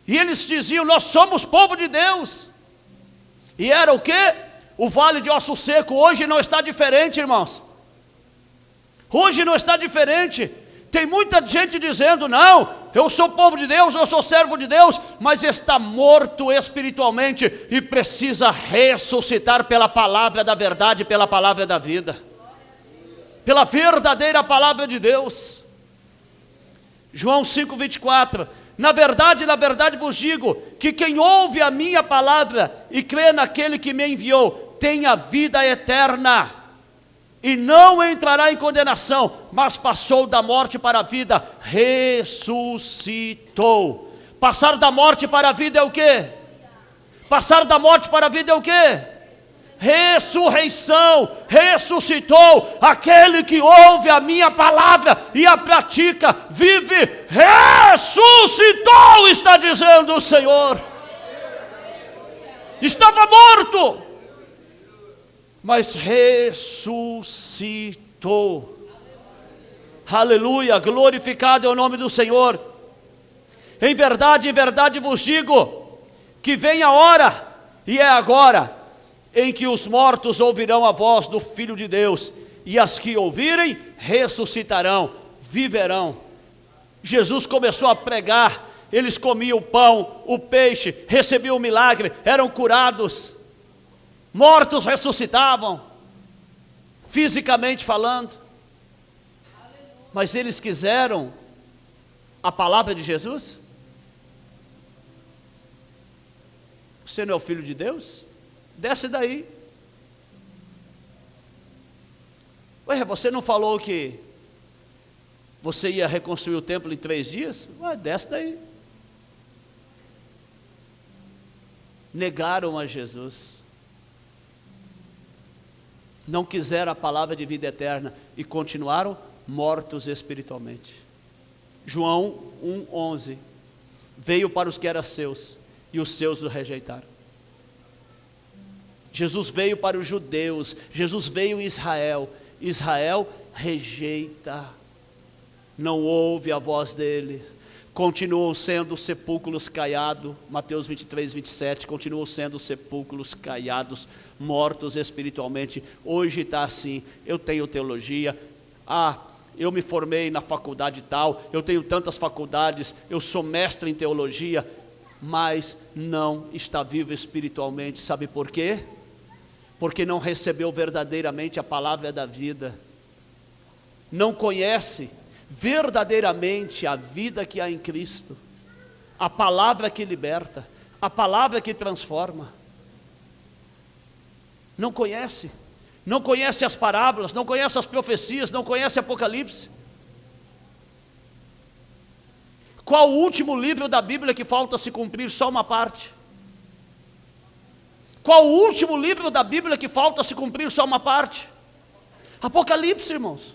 E eles diziam: nós somos povo de Deus. E era o quê? O vale de osso seco. Hoje não está diferente, irmãos. Hoje não está diferente. Tem muita gente dizendo: não, eu sou povo de Deus, eu sou servo de Deus, mas está morto espiritualmente e precisa ressuscitar pela palavra da verdade, pela palavra da vida, pela verdadeira palavra de Deus. João 5:24, na verdade vos digo, que quem ouve a minha palavra e crê naquele que me enviou, tem a vida eterna, e não entrará em condenação, mas passou da morte para a vida, ressuscitou. Passar da morte para a vida é o quê? Passar da morte para a vida é o quê? Ressurreição. Ressuscitou. Aquele que ouve a minha palavra e a pratica, vive. Ressuscitou, está dizendo o Senhor. Estava morto, mas ressuscitou. Aleluia, glorificado é o nome do Senhor. Em verdade vos digo, que vem a hora, e é agora, em que os mortos ouvirão a voz do Filho de Deus, e as que ouvirem, ressuscitarão, viverão. Jesus começou a pregar, eles comiam o pão, o peixe, recebiam o milagre, eram curados, mortos ressuscitavam, fisicamente falando, mas eles quiseram a palavra de Jesus? Você não é o Filho de Deus? Desce daí. Ué, você não falou que você ia reconstruir o templo em 3 dias? Ué, desce daí. Negaram a Jesus, não quiseram a palavra de vida eterna e continuaram mortos espiritualmente. João 1,11, veio para os que eram seus, e os seus o rejeitaram. Jesus veio para os judeus, Jesus veio em Israel, Israel rejeita, não ouve a voz dele, continuam sendo sepulcros caiados, Mateus 23, 27, continuam sendo sepulcros caiados, mortos espiritualmente. Hoje está assim, eu tenho teologia, eu me formei na faculdade tal, eu tenho tantas faculdades, eu sou mestre em teologia, mas não está vivo espiritualmente. Sabe por quê? Porque não recebeu verdadeiramente a palavra da vida, não conhece verdadeiramente a vida que há em Cristo, a palavra que liberta, a palavra que transforma. Não conhece as parábolas, não conhece as profecias, não conhece Apocalipse. Qual o último livro da Bíblia que falta se cumprir só uma parte? Qual o último livro da Bíblia que falta se cumprir só uma parte? Apocalipse, irmãos.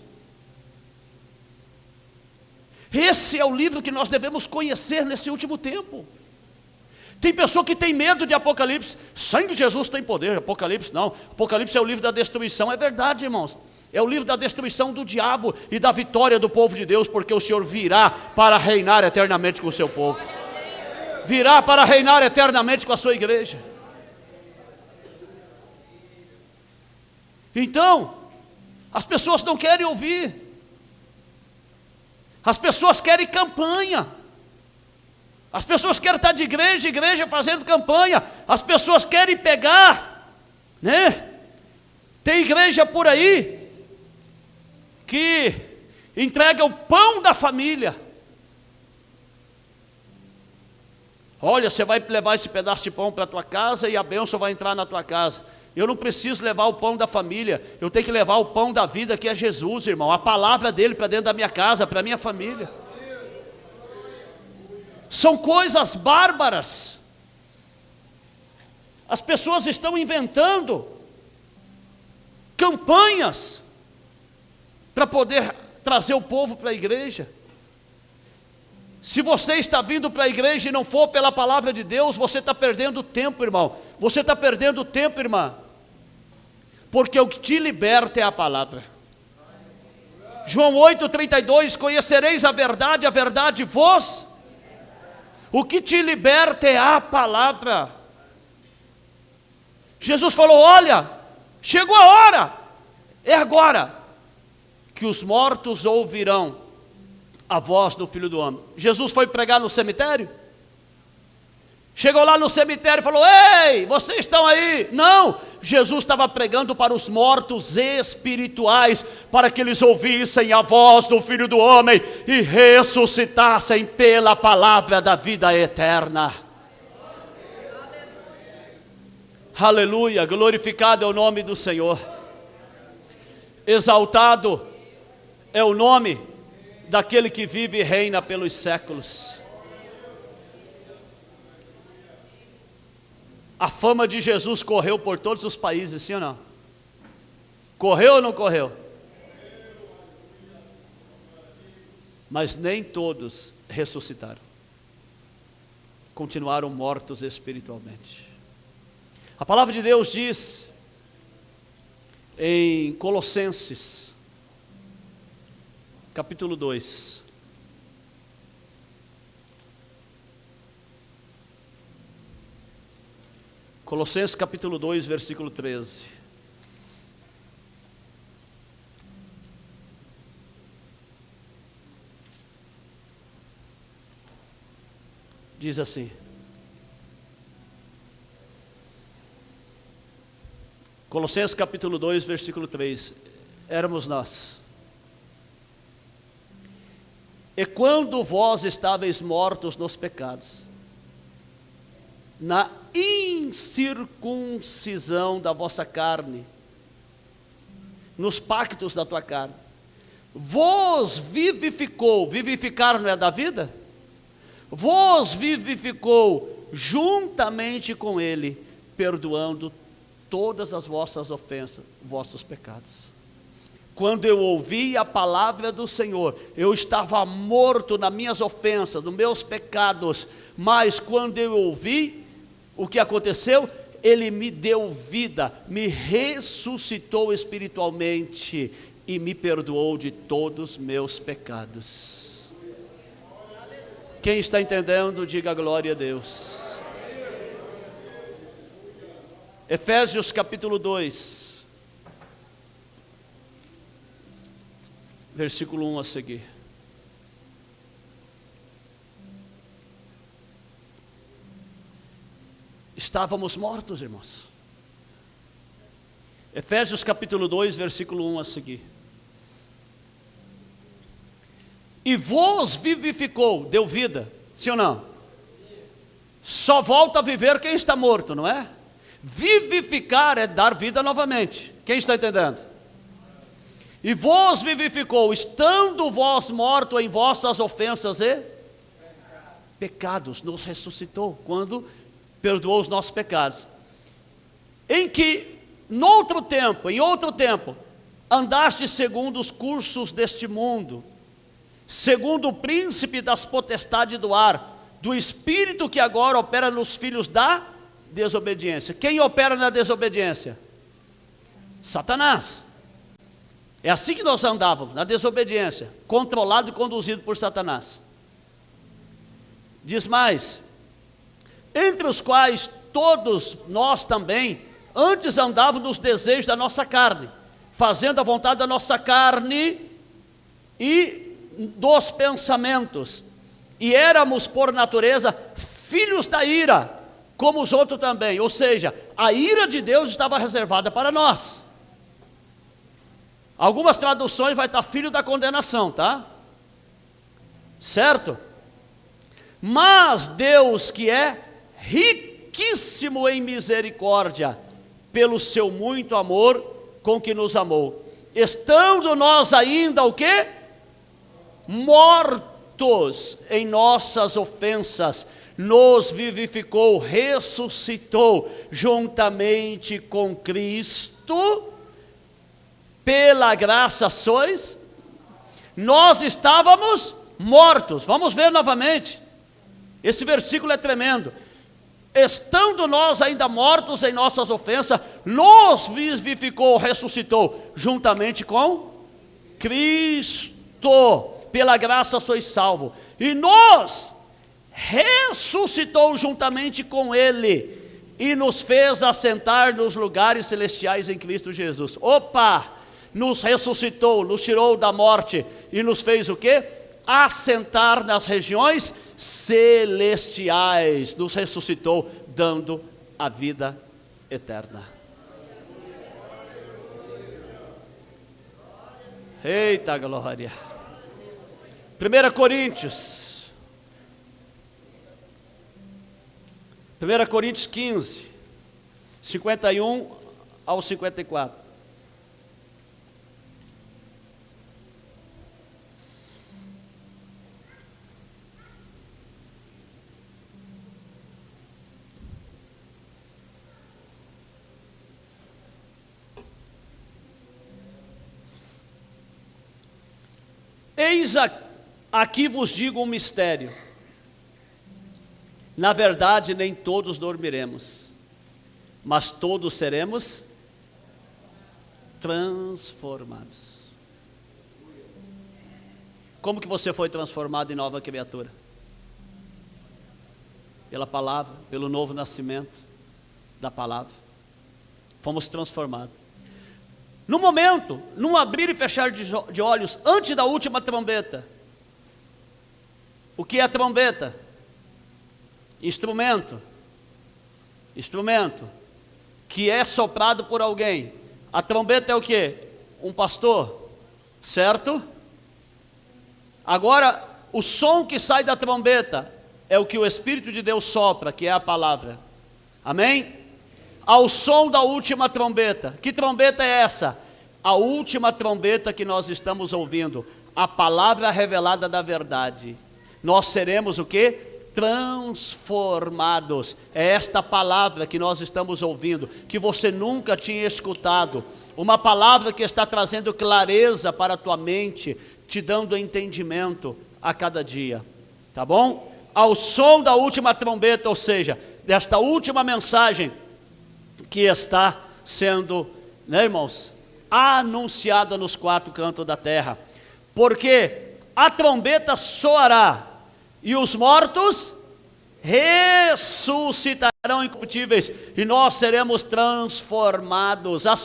Esse é o livro que nós devemos conhecer nesse último tempo. Tem pessoa que tem medo de Apocalipse. Sangue de Jesus tem poder. Apocalipse não. Apocalipse é o livro da destruição. É verdade, irmãos. É o livro da destruição do diabo e da vitória do povo de Deus, porque o Senhor virá para reinar eternamente com o seu povo. Virá para reinar eternamente com a sua igreja. Então, as pessoas não querem ouvir. As pessoas querem campanha. As pessoas querem estar de igreja em igreja fazendo campanha. As pessoas querem pegar, né? Tem igreja por aí que entrega o pão da família. Olha, você vai levar esse pedaço de pão para a tua casa e a bênção vai entrar na tua casa. Eu não preciso levar o pão da família, eu tenho que levar o pão da vida, que é Jesus, irmão, a palavra dele para dentro da minha casa, para a minha família. São coisas bárbaras. As pessoas estão inventando campanhas para poder trazer o povo para a igreja. Se você está vindo para a igreja e não for pela palavra de Deus, você está perdendo tempo, irmão. Você está perdendo tempo, irmã. Porque o que te liberta é a palavra. João 8,32, conhecereis a verdade vos. O que te liberta é a palavra. Jesus falou, olha, chegou a hora, é agora, que os mortos ouvirão a voz do Filho do Homem. Jesus foi pregar no cemitério? Chegou lá no cemitério e falou, ei, vocês estão aí? Não, Jesus estava pregando para os mortos espirituais, para que eles ouvissem a voz do Filho do Homem e ressuscitassem pela palavra da vida eterna. Aleluia, glorificado é o nome do Senhor. Exaltado é o nome daquele que vive e reina pelos séculos. A fama de Jesus correu por todos os países, sim ou não? Correu ou não correu? Mas nem todos ressuscitaram. Continuaram mortos espiritualmente. A palavra de Deus diz em Colossenses, capítulo 2. Colossenses capítulo 2, versículo 13. Diz assim: Colossenses capítulo 2, versículo 3. Éramos nós. E quando vós estáveis mortos nos pecados, na incircuncisão da vossa carne, nos pactos da tua carne, vos vivificou. Vivificar não é da vida? Vos vivificou juntamente com ele, perdoando todas as vossas ofensas, vossos pecados. Quando eu ouvi a palavra do Senhor, eu estava morto nas minhas ofensas, nos meus pecados, mas quando eu ouvi, o que aconteceu? Ele me deu vida, me ressuscitou espiritualmente e me perdoou de todos os meus pecados. Quem está entendendo, diga glória a Deus. Efésios capítulo 2, versículo 1 a seguir. Estávamos mortos, irmãos. Efésios capítulo 2, versículo 1 a seguir. E vos vivificou, deu vida, sim ou não? Só volta a viver quem está morto, não é? Vivificar é dar vida novamente. Quem está entendendo? E vos vivificou, estando vós mortos em vossas ofensas e pecados, nos ressuscitou, quando perdoou os nossos pecados. Em que, em outro tempo, andaste segundo os cursos deste mundo, segundo o príncipe das potestades do ar, do espírito que agora opera nos filhos da desobediência. Quem opera na desobediência? Satanás. É assim que nós andávamos, na desobediência, controlado e conduzido por Satanás. Diz mais: entre os quais todos nós também antes andávamos nos desejos da nossa carne, fazendo a vontade da nossa carne e dos pensamentos, e éramos por natureza filhos da ira, como os outros também. Ou seja, a ira de Deus estava reservada para nós. Algumas traduções vai estar filho da condenação, tá? Certo? Mas Deus, que é riquíssimo em misericórdia, pelo seu muito amor com que nos amou, estando nós ainda o quê? Mortos em nossas ofensas, nos vivificou, ressuscitou juntamente com Cristo. Pela graça sois. Nós estávamos mortos. Vamos ver novamente. Esse versículo é tremendo. Estando nós ainda mortos em nossas ofensas, nos vivificou, ressuscitou juntamente com Cristo. Pela graça sois salvos. E nos ressuscitou juntamente com Ele e nos fez assentar nos lugares celestiais em Cristo Jesus. Opa! Nos ressuscitou, nos tirou da morte e nos fez o quê? Assentar nas regiões celestiais. Nos ressuscitou, dando a vida eterna. Eita glória! 1 Coríntios 15, 51 ao 54. Eis aqui vos digo um mistério. Na verdade, nem todos dormiremos, mas todos seremos transformados. Como que você foi transformado em nova criatura? Pela palavra, pelo novo nascimento da palavra. Fomos transformados. No momento, num abrir e fechar de olhos, antes da última trombeta. O que é a trombeta? Instrumento. Instrumento. Que é soprado por alguém. A trombeta é o quê? Um pastor. Certo? Agora, o som que sai da trombeta é o que o Espírito de Deus sopra, que é a palavra. Amém? Ao som da última trombeta. Que trombeta é essa? A última trombeta que nós estamos ouvindo. A palavra revelada da verdade. Nós seremos o quê? Transformados. É esta palavra que nós estamos ouvindo, que você nunca tinha escutado. Uma palavra que está trazendo clareza para a tua mente, te dando entendimento a cada dia. Tá bom? Ao som da última trombeta, ou seja, desta última mensagem que está sendo, né, irmãos, anunciada nos quatro cantos da terra. Porque a trombeta soará e os mortos ressuscitarão incorruptíveis e nós seremos transformados. A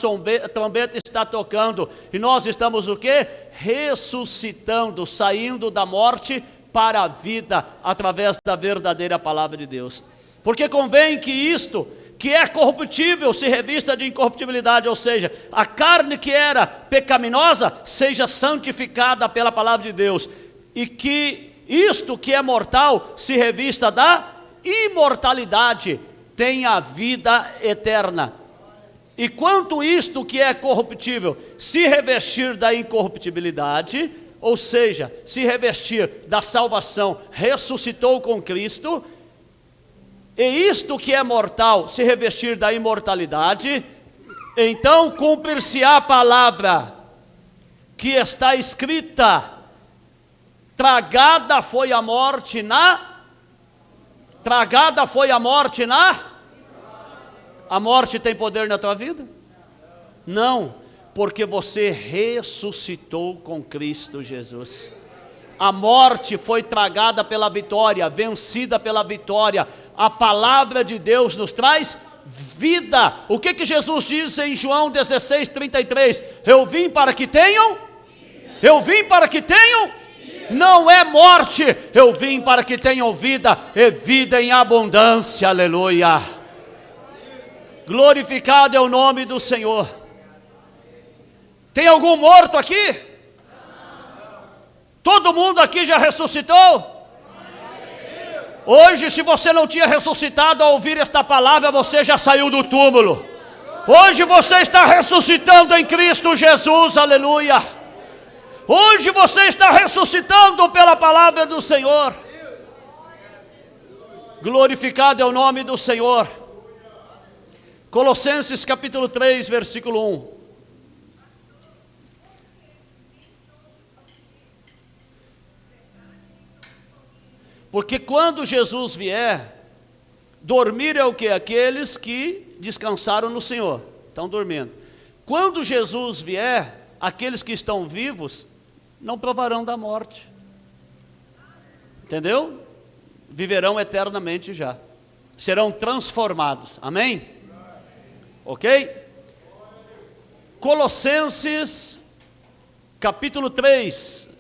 trombeta está tocando e nós estamos o quê? Ressuscitando, saindo da morte para a vida através da verdadeira palavra de Deus. Porque convém que isto que é corruptível se revista de incorruptibilidade, ou seja, a carne que era pecaminosa seja santificada pela palavra de Deus, e que isto que é mortal se revista da imortalidade, tenha a vida eterna. E quanto isto que é corruptível se revestir da incorruptibilidade, ou seja, se revestir da salvação, ressuscitou com Cristo, e isto que é mortal se revestir da imortalidade, então cumprir-se-á a palavra que está escrita: tragada foi a morte na... A morte tem poder na tua vida? Não, porque você ressuscitou com Cristo Jesus. A morte foi tragada pela vitória, vencida pela vitória. A palavra de Deus nos traz vida. O que Jesus diz em João 16:33? Eu vim para que tenham? Eu vim para que tenham? Não é morte, eu vim para que tenham vida, e vida em abundância, aleluia. Glorificado é o nome do Senhor. Tem algum morto aqui? Todo mundo aqui já ressuscitou? Hoje, se você não tinha ressuscitado ao ouvir esta palavra, você já saiu do túmulo. Hoje você está ressuscitando em Cristo Jesus, aleluia. Hoje você está ressuscitando pela palavra do Senhor. Glorificado é o nome do Senhor. Colossenses capítulo 3, versículo 1. Porque quando Jesus vier, dormir é o que? Aqueles que descansaram no Senhor, estão dormindo. Quando Jesus vier, aqueles que estão vivos não provarão da morte. Entendeu? Viverão eternamente já. Serão transformados. Amém? Ok? Colossenses capítulo 3,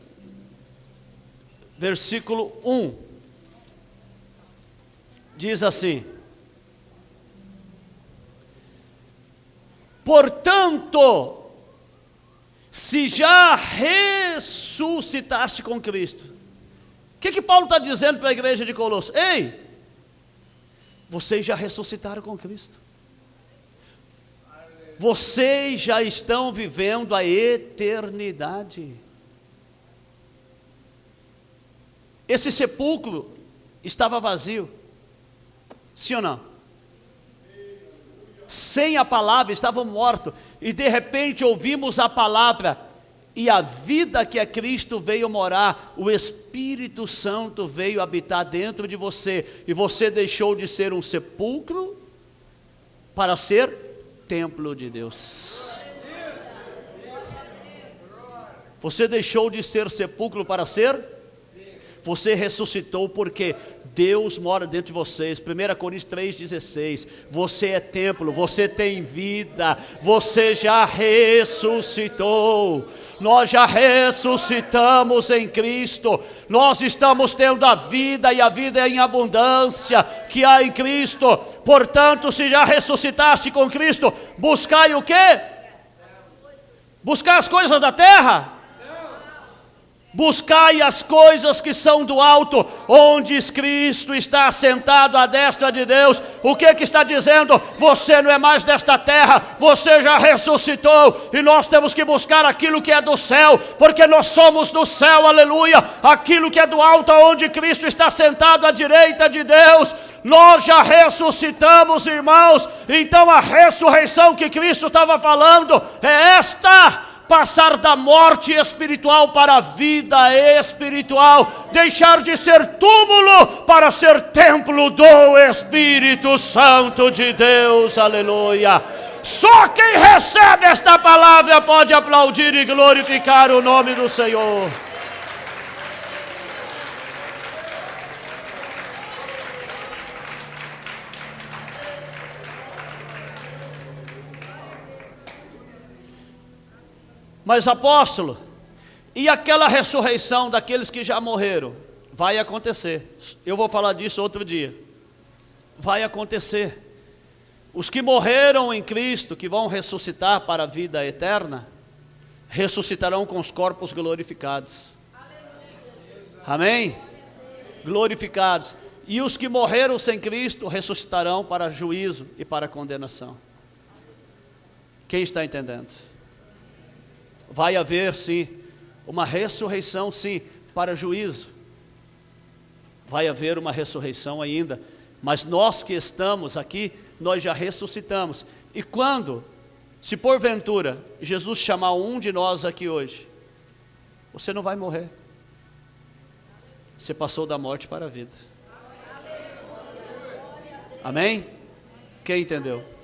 versículo 1. Diz assim: portanto, se já ressuscitaste com Cristo. O que Paulo está dizendo para a igreja de Colossos? Ei, vocês já ressuscitaram com Cristo. Vocês já estão vivendo a eternidade. Esse sepulcro estava vazio, sim ou não? Sem a palavra, estavam mortos, e de repente ouvimos a palavra, e a vida que é Cristo veio morar, o Espírito Santo veio habitar dentro de você, e você deixou de ser um sepulcro para ser templo de Deus. Você deixou de ser sepulcro para ser? Você ressuscitou porque Deus mora dentro de vocês. 1 Coríntios 3,16. Você é templo, você tem vida, você já ressuscitou. Nós já ressuscitamos em Cristo. Nós estamos tendo a vida, e a vida é em abundância que há em Cristo. Portanto, se já ressuscitaste com Cristo, buscai o quê? Buscar as coisas da terra? Buscai as coisas que são do alto, onde Cristo está sentado à destra de Deus. O que está dizendo? Você não é mais desta terra, você já ressuscitou, e nós temos que buscar aquilo que é do céu, porque nós somos do céu, aleluia, aquilo que é do alto, onde Cristo está sentado à direita de Deus. Nós já ressuscitamos, irmãos. Então a ressurreição que Cristo estava falando é esta: passar da morte espiritual para a vida espiritual, deixar de ser túmulo para ser templo do Espírito Santo de Deus, aleluia. Só quem recebe esta palavra pode aplaudir e glorificar o nome do Senhor. Mas apóstolo, e aquela ressurreição daqueles que já morreram? Vai acontecer. Eu vou falar disso outro dia. Vai acontecer. Os que morreram em Cristo, que vão ressuscitar para a vida eterna, ressuscitarão com os corpos glorificados. Amém? Glorificados. E os que morreram sem Cristo ressuscitarão para juízo e para condenação. Quem está entendendo? Vai haver sim uma ressurreição, sim, para juízo. Vai haver uma ressurreição ainda, mas nós que estamos aqui, nós já ressuscitamos. E quando, se porventura Jesus chamar um de nós aqui hoje, você não vai morrer. Você passou da morte para a vida. Amém? Quem entendeu?